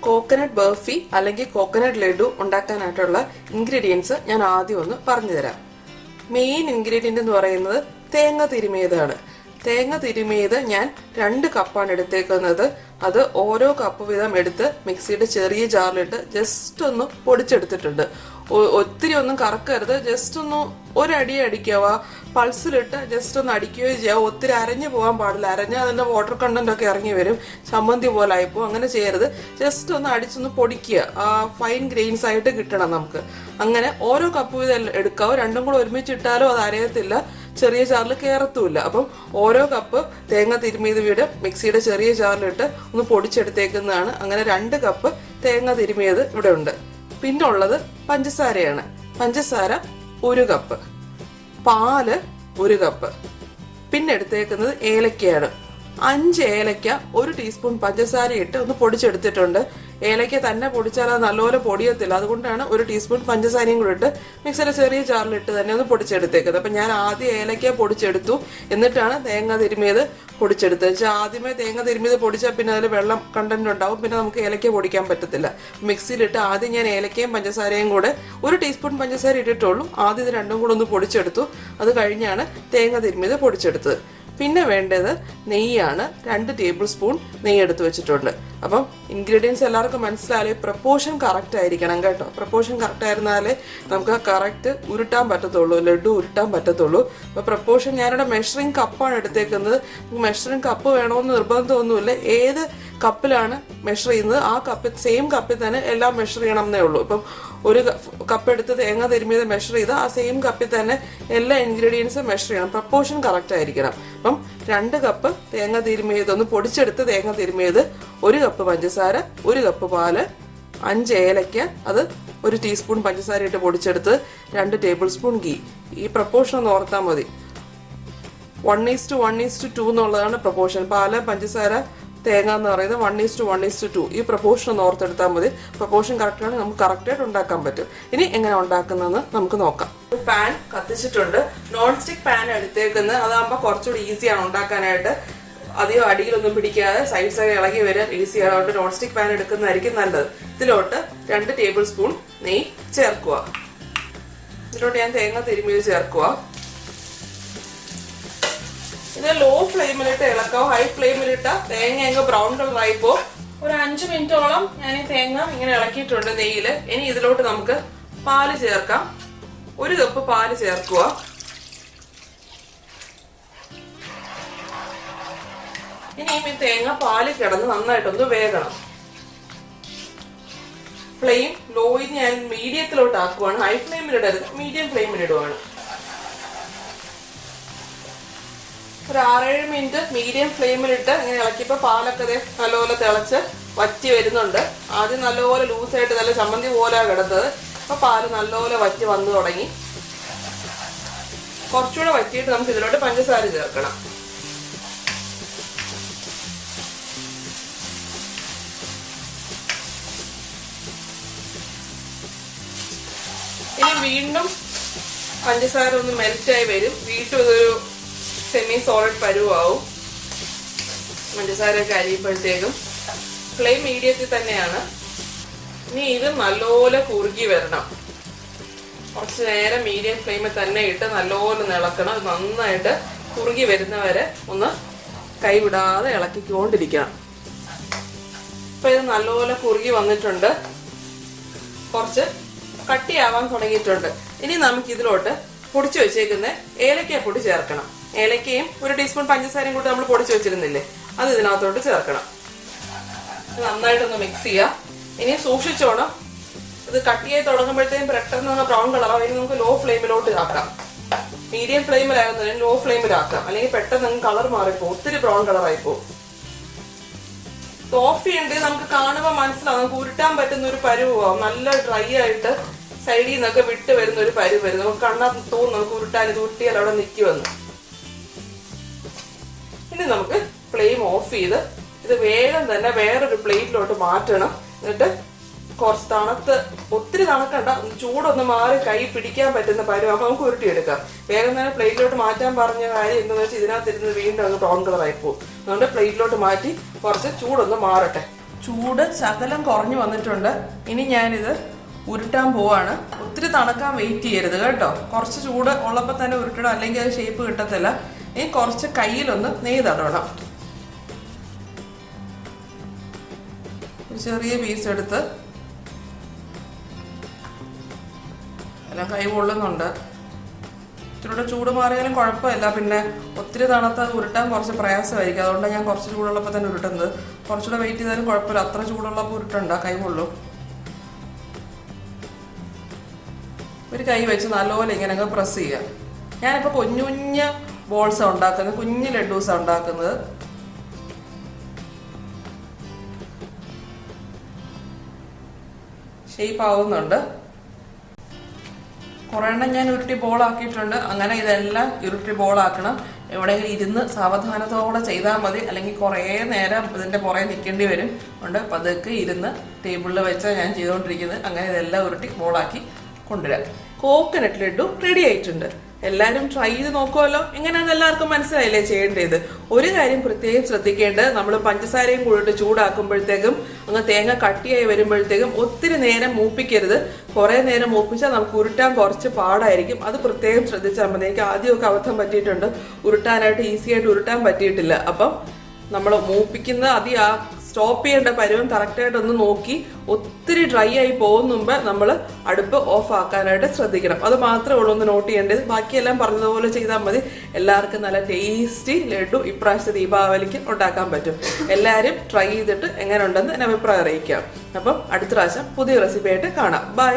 Coconut barfi അല്ലെങ്കിൽ coconut laddu ഉണ്ടാക്കാനായിട്ടുള്ള ingredients ഞാൻ ആദ്യം ഒന്ന് പറഞ്ഞു തരാം. മെയിൻ ഇൻഗ്രീഡിയന്റ് എന്ന് പറയുന്നത് തേങ്ങ തിരുമിയതാണ്. തേങ്ങ തിരുമിയത് ഞാൻ 2 കപ്പാണ് എടുത്തേക്കുന്നത്. അത് ഓരോ കപ്പ് വീതം എടുത്ത് മിക്സിയുടെ ചെറിയ ജാറിലിട്ട് ജസ്റ്റ് ഒന്ന് പൊടിച്ചെടുത്തിട്ടുണ്ട്. ഒത്തിരി ഒന്നും കറക്കരുത്, ജസ്റ്റ് ഒന്ന് ഒരടി അടിക്കുക, പൾസിലിട്ട് ജസ്റ്റ് ഒന്ന് അടിക്കുകയോ ചെയ്യുക. ഒത്തിരി അരഞ്ഞു പോകാൻ പാടില്ല, അരഞ്ഞാൽ അതിൻ്റെ വാട്ടർ കണ്ടന്റ് ഒക്കെ ഇറങ്ങി വരും, ചമ്മന്തി പോലെ ആയിപ്പോ. അങ്ങനെ ചെയ്യരുത്, ജസ്റ്റ് ഒന്ന് അടിച്ചൊന്ന് പൊടിക്കുക. ആ ഫൈൻ ഗ്രെയിൻസ് ആയിട്ട് കിട്ടണം നമുക്ക്. അങ്ങനെ ഓരോ കപ്പ് വീതം എടുക്കാവോ. രണ്ടും കൂടെ ഒരുമിച്ചിട്ടാലും അത് അരയത്തില്ല, ചെറിയ ജാറിൽ കയറത്തുമില്ല. അപ്പം ഓരോ കപ്പ് തേങ്ങ തിരുമിയത് വീട് മിക്സിയുടെ ചെറിയ ജാറിലിട്ട് ഒന്ന് പൊടിച്ചെടുത്തേക്കുന്നതാണ്. അങ്ങനെ 2 കപ്പ് തേങ്ങ തിരുമിയത് ഇവിടെ ഉണ്ട്. പിന്നെ ഉള്ളത് പഞ്ചസാരയാണ്. പഞ്ചസാര 1 കപ്പ്, പാല് 1 കപ്പ്, പിന്നെ എടുത്തേക്കുന്നത് ഏലക്കയാണ്. 5 ഏലക്ക 1 ടീസ്പൂൺ പഞ്ചസാര ഇട്ട് ഒന്ന് പൊടിച്ചെടുത്തിട്ടുണ്ട്. ഏലക്ക തന്നെ പൊടിച്ചാൽ അത് നല്ലപോലെ പൊടിയത്തില്ല, അതുകൊണ്ടാണ് 1 ടീസ്പൂൺ പഞ്ചസാരയും കൂടെ ഇട്ട് മിക്സിയുടെ ചെറിയ ജാറിലിട്ട് തന്നെ ഒന്ന് പൊടിച്ചെടുത്തേക്കുന്നത്. അപ്പം ഞാൻ ആദ്യം ഏലക്ക പൊടിച്ചെടുത്തു, എന്നിട്ടാണ് തേങ്ങ തിരുമിയത് പൊടിച്ചെടുത്തത്. വെച്ചാൽ ആദ്യമേ തേങ്ങ തിരുമിയത് പൊടിച്ചാൽ പിന്നെ അതിൽ വെള്ളം കണ്ടന്റ് ഉണ്ടാവും, പിന്നെ നമുക്ക് ഏലക്ക പൊടിക്കാൻ പറ്റത്തില്ല. മിക്സിയിലിട്ട് ആദ്യം ഞാൻ ഏലക്കയും പഞ്ചസാരയും കൂടെ 1 ടീസ്പൂൺ പഞ്ചസാര ഇട്ടിട്ടുള്ളൂ. ആദ്യം ഇത് രണ്ടും കൂടെ ഒന്ന് പൊടിച്ചെടുത്തു. അത് കഴിഞ്ഞാണ് തേങ്ങ തിരുമിയത് പൊടിച്ചെടുത്തത്. പിന്നെ വേണ്ടത് നെയ്യാണ്. 2 ടേബിൾ സ്പൂൺ നെയ്യ് എടുത്ത് വെച്ചിട്ടുണ്ട്. അപ്പം ഇൻഗ്രീഡിയൻസ് എല്ലാവർക്കും മനസ്സിലായാലേ പ്രപ്പോർഷൻ കറക്റ്റ് ആയിരിക്കണം കേട്ടോ. പ്രപ്പോർഷൻ കറക്റ്റ് ആയിരുന്നാലേ നമുക്ക് കറക്റ്റ് ഉരുട്ടാൻ പറ്റത്തുള്ളൂ, ലഡു ഉരുട്ടാൻ പറ്റത്തുള്ളൂ. അപ്പോൾ പ്രപ്പോർഷൻ ഞാനിവിടെ മെഷറിംഗ് കപ്പാണ് എടുത്തേക്കുന്നത്. മെഷറിംഗ് കപ്പ് വേണമെന്ന് നിർബന്ധമൊന്നുമില്ല. ഏത് കപ്പിലാണ് മെഷർ ചെയ്യുന്നത് ആ കപ്പ് സെയിം കപ്പിൽ തന്നെ എല്ലാം മെഷർ ചെയ്യണം എന്നേ ഉള്ളൂ. ഇപ്പം 1 കപ്പ് എടുത്ത് തേങ്ങ തിരുമിയത് മെഷർ ചെയ്ത് ആ സെയിം കപ്പിൽ തന്നെ എല്ലാ ഇൻഗ്രീഡിയൻസും മെഷർ ചെയ്യണം. പ്രപ്പോർഷൻ കറക്റ്റ് ആയിരിക്കണം. അപ്പം 2 കപ്പ് തേങ്ങ തിരുമിയത് ഒന്ന് പൊടിച്ചെടുത്ത് തേങ്ങ തിരുമിയത്, 1 കപ്പ് പഞ്ചസാര, 1 കപ്പ് പാല്, 5 ഏലക്ക, അത് 1 ടീസ്പൂൺ പഞ്ചസാര ഇട്ട് പൊടിച്ചെടുത്ത്, 2 ടേബിൾ സ്പൂൺ ഗീ. ഈ പ്രപ്പോർഷൻ ഒന്ന് ഓർത്താൽ മതി. 1:1:2 എന്നുള്ളതാണ് പ്രപ്പോർഷൻ. പാല്, പഞ്ചസാര, തേങ്ങ എന്ന് പറയുന്നത് 1:1:2. ഈ പ്രപ്പോർഷൻ ഒന്ന് ഓർത്തെടുത്താൽ മതി. പ്രപ്പോർഷൻ കറക്റ്റ് ആണ്, നമുക്ക് കറക്റ്റായിട്ട് ഉണ്ടാക്കാൻ പറ്റും. ഇനി എങ്ങനെ ഉണ്ടാക്കുന്നതെന്ന് നമുക്ക് നോക്കാം. ഒരു പാൻ കത്തിച്ചിട്ടുണ്ട്. നോൺ സ്റ്റിക് പാൻ എടുത്തേക്കുന്നത്, അതാകുമ്പോൾ കുറച്ചുകൂടി ഈസിയാണ് ഉണ്ടാക്കാനായിട്ട്. അധികം അടിയിലൊന്നും പിടിക്കാതെ സൈഡ്സൊക്കെ ഇളകി വരാൻ ഈസിയാണ്. അതുകൊണ്ട് നോൺ സ്റ്റിക് പാൻ എടുക്കുന്നതായിരിക്കും നല്ലത്. ഇതിലോട്ട് 2 ടേബിൾ സ്പൂൺ നെയ്യ് ചേർക്കുക. ഇതിലോട്ട് ഞാൻ തേങ്ങ തിരുമിയത് ചേർക്കുക. ഇത് ലോ ഫ്ലെയിമിലിട്ട് ഇളക്കാവോ. ഹൈ ഫ്ലെയിമിലിട്ട തേങ്ങ അങ്ങ് ബ്രൗൺ കളർ ആയിപ്പോ. ഒരു 5 മിനിറ്റോളം ഞാൻ ഈ തേങ്ങ ഇങ്ങനെ ഇളക്കിയിട്ടുണ്ട് നെയ്യില്. ഇനി ഇതിലോട്ട് നമുക്ക് പാല് ചേർക്കാം. 1 കപ്പ് പാല് ചേർക്കുക. ഇനി ഈ തേങ്ങ പാല് കിടന്ന് നന്നായിട്ടൊന്ന് വേകണം. ഫ്ലെയിം ലോയിൽ ഞാൻ മീഡിയത്തിലോട്ട് ആക്കുവാണ്. High ഫ്ലെയിമിലിടരുത്, medium ഫ്ലെയിമിലിടുവാണ്. ഒരു 6-7 മിനിറ്റ് മീഡിയം ഫ്ലെയിമിലിട്ട് ഇങ്ങനെ ഇളക്കിയപ്പോൾ പാലൊക്കെ നല്ലപോലെ തിളച്ച് വറ്റി വരുന്നുണ്ട്. ആദ്യം നല്ലപോലെ ലൂസായിട്ട് നല്ല ചമ്മന്തി പോലെയാണ് കിടന്നത്. അപ്പോൾ പാല് നല്ലപോലെ വറ്റി വന്നു തുടങ്ങി. കുറച്ചുകൂടെ വറ്റിയിട്ട് നമുക്ക് ഇതിലോട്ട് പഞ്ചസാര ചേർക്കണം. ഇനി വീണ്ടും പഞ്ചസാര ഒന്ന് മെൽറ്റായി വരും. വീണ്ടും ഇതൊരു സെമി സോളിഡ് പരുവാവും. പഞ്ചസാരയൊക്കെ അരിയുമ്പോഴത്തേക്കും ഫ്ലെയിം മീഡിയത്തിൽ തന്നെയാണ്. ഇനി ഇത് നല്ലപോലെ കുറുകി വരണം. കുറച്ച് നേരം മീഡിയം ഫ്ലെയിമിൽ തന്നെ ഇട്ട് നല്ലപോലെ ഇളക്കണം. നന്നായിട്ട് കുറുകി വരുന്നവരെ ഒന്ന് കൈവിടാതെ ഇളക്കിക്കൊണ്ടിരിക്കണം. ഇപ്പൊ ഇത് നല്ലപോലെ കുറുകി വന്നിട്ടുണ്ട്. കുറച്ച് കട്ടിയാവാൻ തുടങ്ങിയിട്ടുണ്ട്. ഇനി നമുക്ക് ഇതിലോട്ട് പൊടിച്ചു വെച്ചേക്കുന്ന ഏലക്കാപ്പൊടി ചേർക്കണം. ഏലക്കയും 1 ടീസ്പൂൺ പഞ്ചസാരയും കൂടി നമ്മൾ പൊടിച്ചു വെച്ചിരുന്നില്ലേ, അത് ഇതിനകത്തോട്ട് ചേർക്കണം. നന്നായിട്ടൊന്ന് മിക്സ് ചെയ്യുക. ഇനി സൂക്ഷിച്ചോണം, ഇത് കട്ടിയായി തുടങ്ങുമ്പോഴത്തേക്കും പെട്ടെന്ന് ബ്രൗൺ കളറാവും. ഇനി നമുക്ക് ലോ ഫ്ലെയിമിലോട്ട് ആക്കാം. മീഡിയം ഫ്ലെയിമിലാകുന്നതിന് ലോ ഫ്ലെയിമിലാക്കാം, അല്ലെങ്കിൽ പെട്ടെന്ന് കളർ മാറിപ്പോ, ഒത്തിരി ബ്രൗൺ കളറായി പോകും. കോഫി ഉണ്ട്, നമുക്ക് കാണുമ്പോൾ മനസ്സിലാവും, നമുക്ക് ഉരുട്ടാൻ പറ്റുന്ന ഒരു പരുവാവും. നല്ല ഡ്രൈ ആയിട്ട് സൈഡിൽ നിന്നൊക്കെ വിട്ട് വരുന്ന ഒരു പരുവ് വരും. നമുക്ക് കണ്ടാൽ തോന്നും നമുക്ക് ഉരുട്ടാൻ, ഇത് ഉരുട്ടിയാൽ അവിടെ നിൽക്കുമെന്ന്. ഇനി നമുക്ക് ഫ്ലെയിം ഓഫ് ചെയ്ത് ഇത് വേഗം തന്നെ വേറൊരു പ്ലേറ്റിലോട്ട് മാറ്റണം. എന്നിട്ട് കുറച്ച് തണുത്ത്, ഒത്തിരി തണുക്കണ്ട, ചൂടൊന്ന് മാറി കൈ പിടിക്കാൻ പറ്റുന്ന പരുവം അപ്പൊ നമുക്ക് ഉരുട്ടിയെടുക്കാം. വേഗം തന്നെ പ്ലേറ്റിലോട്ട് മാറ്റാൻ പറഞ്ഞ കാര്യം എന്താണെന്ന് വെച്ചാൽ ഇതിനകത്തിരുന്ന് വീണ്ടും അങ്ങ് ബ്രൗൺ കളറായി പോകും. അതുകൊണ്ട് പ്ലേറ്റിലോട്ട് മാറ്റി കുറച്ച് ചൂടൊന്ന് മാറട്ടെ. ചൂട് ശകലം കുറഞ്ഞു വന്നിട്ടുണ്ട്. ഇനി ഞാനിത് ഉരുട്ടാൻ പോവാണ്. ഒത്തിരി തണുക്കാൻ വെയിറ്റ് ചെയ്യരുത് കേട്ടോ. കുറച്ച് ചൂട് ഉള്ളപ്പോൾ തന്നെ ഉരുട്ടണം, അല്ലെങ്കിൽ അത് ഷേപ്പ് കിട്ടത്തില്ല. ഇനി കുറച്ച് കയ്യിലൊന്ന് നെയ്യ് തടവണം. ഒരു ചെറിയ പീസ് എടുത്ത് എല്ലാം കൈ കൊള്ളുന്നുണ്ട്. ഇത്തിരിയുടെ ചൂട് മാറിയാലും കുഴപ്പമില്ല. പിന്നെ ഒത്തിരി തണുത്ത് ഉരുട്ടാൻ കുറച്ച് പ്രയാസമായിരിക്കും. അതുകൊണ്ട് ഞാൻ കുറച്ച് ചൂടുള്ളപ്പോൾ തന്നെ ഉരുട്ടുന്നത്. കുറച്ചുകൂടെ വെയിറ്റ് ചെയ്താലും കുഴപ്പമില്ല. അത്ര ചൂടുള്ളപ്പോൾ ഉരുട്ടണ്ട, കൈ കൊള്ളും. ഒരു കൈ വെച്ച് നല്ലപോലെ ഇങ്ങനെ പ്രസ് ചെയ്യുക. ഞാനിപ്പോൾ കുഞ്ഞു കുഞ്ഞ് ബോൾസാണ് ഉണ്ടാക്കുന്നത്, കുഞ്ഞു ലഡ്ഡൂസാണ് ഉണ്ടാക്കുന്നത്. ഷേപ്പ് ആവുന്നുണ്ട്. കുറേ എണ്ണം ഞാൻ ഉരുട്ടി ബോളാക്കിയിട്ടുണ്ട്. അങ്ങനെ ഇതെല്ലാം ഉരുട്ടി ബോളാക്കണം. എവിടെയെങ്കിലും ഇരുന്ന് സാവധാനത്തോടെ ചെയ്താൽ മതി, അല്ലെങ്കിൽ കുറേ നേരം ഇതിൻ്റെ പുറകെ നിൽക്കേണ്ടി വരും. ഉണ്ട് പതുക്കെ ഇരുന്ന് ടേബിളിൽ വെച്ചാൽ ഞാൻ ചെയ്തുകൊണ്ടിരിക്കുന്നത്. അങ്ങനെ ഇതെല്ലാം ഉരുട്ടി ബോളാക്കി കൊണ്ടുവരാം. കോക്കനട്ട് ലഡു റെഡി ആയിട്ടുണ്ട്. എല്ലാവരും ട്രൈ ചെയ്ത് നോക്കുമല്ലോ. എങ്ങനെയാണെന്ന് എല്ലാവർക്കും മനസ്സിലായില്ലേ ചെയ്യേണ്ടത്? ഒരു കാര്യം പ്രത്യേകം ശ്രദ്ധിക്കേണ്ടത്, നമ്മൾ പഞ്ചസാരയും കൂടിയിട്ട് ചൂടാക്കുമ്പോഴത്തേക്കും അങ്ങ് തേങ്ങ കട്ടിയായി വരുമ്പോഴത്തേക്കും ഒത്തിരി നേരം മൂപ്പിക്കരുത്. കുറേ നേരം മൂപ്പിച്ചാൽ നമുക്ക് ഉരുട്ടാൻ കുറച്ച് പാടായിരിക്കും. അത് പ്രത്യേകം ശ്രദ്ധിച്ചാൽ മതി. എനിക്ക് ആദ്യമൊക്കെ അബദ്ധം പറ്റിയിട്ടുണ്ട്. ഉരുട്ടാനായിട്ട് ഈസി ആയിട്ട് ഉരുട്ടാൻ പറ്റിയിട്ടില്ല. അപ്പം നമ്മൾ മൂപ്പിക്കുന്ന സ്റ്റോപ്പ് ചെയ്യേണ്ട പരുവം കറക്റ്റായിട്ടൊന്ന് നോക്കി, ഒത്തിരി ഡ്രൈ ആയി പോകുന്ന മുമ്പ് നമ്മൾ അടുപ്പ് ഓഫ് ആക്കാനായിട്ട് ശ്രദ്ധിക്കണം. അത് മാത്രമേ ഉള്ളൂ ഒന്ന് നോട്ട് ചെയ്യേണ്ടത്. ബാക്കിയെല്ലാം പറഞ്ഞതുപോലെ ചെയ്താൽ മതി. എല്ലാവർക്കും നല്ല ടേസ്റ്റി ലഡു ഇപ്രാവശ്യത്തെ ദീപാവലിക്ക് ഉണ്ടാക്കാൻ പറ്റും. എല്ലാവരും ട്രൈ ചെയ്തിട്ട് എങ്ങനെ ഉണ്ടെന്ന് എന്നെ അഭിപ്രായം അറിയിക്കാം. അപ്പം അടുത്ത പ്രാവശ്യം പുതിയ റെസിപ്പി ആയിട്ട് കാണാം. ബൈ.